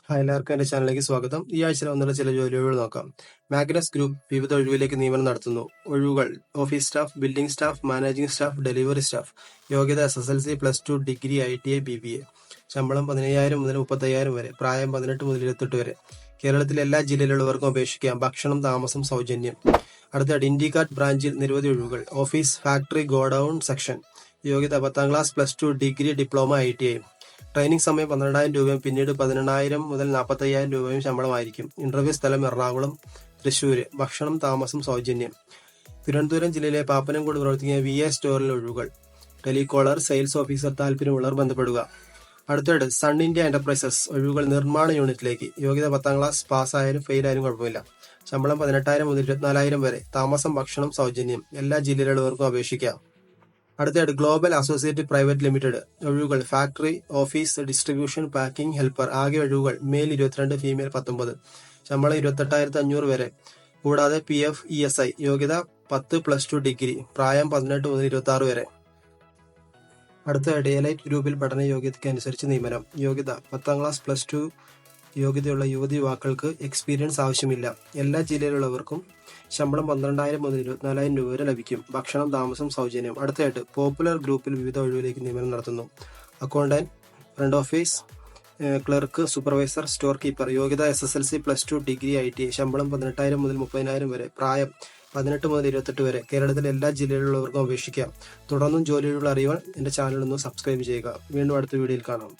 Hi, എല്ലാവർക്കും എൻ്റെ ചാനലിലേക്ക് സ്വാഗതം. ഈ ആഴ്ചയിൽ വന്നുള്ള ചില ജോലികൾ നോക്കാം. മാഗ്നസ് ഗ്രൂപ്പ് വിവിധ ഒഴിവിലേക്ക് നിയമനം നടത്തുന്നു. ഒഴിവുകൾ: office staff, building staff, managing staff, delivery staff. യോഗ്യത SSLC, +2, ഡിഗ്രി, ITI, BBA. ശമ്പളം 15,000 മുതൽ 35,000 വരെ. പ്രായം 18 മുതൽ 28 വരെ. കേരളത്തിലെ എല്ലാ ജില്ലയിലുള്ളവർക്കും അപേക്ഷിക്കാം. ഭക്ഷണം, താമസം സൗജന്യം. അടുത്ത ഇൻഡികാർഡ് ബ്രാഞ്ചിൽ നിരവധി ഒഴിവുകൾ. Office, factory, godown section. യോഗ്യത 10ാം class, +2, degree, diploma, ITI. Training സമയം 12,000 രൂപയും പിന്നീട് 18,000 മുതൽ 45,000 രൂപയും ശമ്പളമായിരിക്കും. ഇന്റർവ്യൂ സ്ഥലം എറണാകുളം, തൃശ്ശൂര്. ഭക്ഷണം, താമസം സൗജന്യം. തിരുവനന്തപുരം ജില്ലയിലെ പാപ്പനംകോട് പ്രവർത്തിക്കുന്ന VA സ്റ്റോറിൽ ഒഴിവുകൾ. Telecaller, sales officer. താല്പര്യമുള്ളവർ ബന്ധപ്പെടുക. അടുത്തത് സൺ ഇന്ത്യ എന്റർപ്രൈസസ് ഒഴിവുകൾ. നിർമ്മാണ യൂണിറ്റിലേക്ക്. യോഗ്യത 10ാം ക്ലാസ് പാസ്സായാലും ഫെയിലായാലും കുഴപ്പമില്ല. ശമ്പളം 18,000 മുതൽ 24,000 വരെ. താമസം, ഭക്ഷണം സൗജന്യം. എല്ലാ ജില്ലയിലുള്ളവർക്കും അപേക്ഷിക്കാം. അടുത്തത് ഗ്ലോബൽ അസോസിയേറ്റ് പ്രൈവറ്റ് ലിമിറ്റഡ് ഒഴിവുകൾ. Factory, office, distribution, packing helper. ആകെ ഒഴിവുകൾ: മെയിൽ 22, ഫീമെയിൽ 19. ശമ്പളം 28,500 വരെ. കൂടാതെ PF, ESI. യോഗ്യത 10, +2, ഡിഗ്രി. പ്രായം 18 മുതൽ 26 വരെ. അടുത്തതായിട്ട് എലൈറ്റ് ഗ്രൂപ്പിൽ പഠന യോഗ്യതയ്ക്ക് അനുസരിച്ച് നിയമനം. യോഗ്യത 10ാം ക്ലാസ്, +2 യോഗ്യതയുള്ള യുവതി യുവാക്കൾക്ക് എക്സ്പീരിയൻസ് ആവശ്യമില്ല. എല്ലാ ജില്ലയിലുള്ളവർക്കും ശമ്പളം 12,000 മുതൽ 24,000 രൂപ വരെ ലഭിക്കും. ഭക്ഷണം, താമസം സൗജന്യം. അടുത്തായിട്ട് പോപ്പുലർ ഗ്രൂപ്പിൽ വിവിധ ഒഴിവിലേക്ക് നിയമനം നടത്തുന്നു. Accountant, front office clerk, supervisor, store keeper. യോഗ്യത SSLC, +2, ഡിഗ്രി, ITI. ശമ്പളം 18,000 മുതൽ 30,000 വരെ. പ്രായം 18 മുതൽ 28 വരെ. കേരളത്തിലെ എല്ലാ ജില്ലയിലുള്ളവർക്കും അപേക്ഷിക്കാം. തുടർന്നും ജോലിയുള്ള അറിയുവാൻ എൻ്റെ ചാനൽ ഒന്ന് സബ്സ്ക്രൈബ് ചെയ്യുക. വീണ്ടും അടുത്ത വീഡിയോയിൽ കാണാം.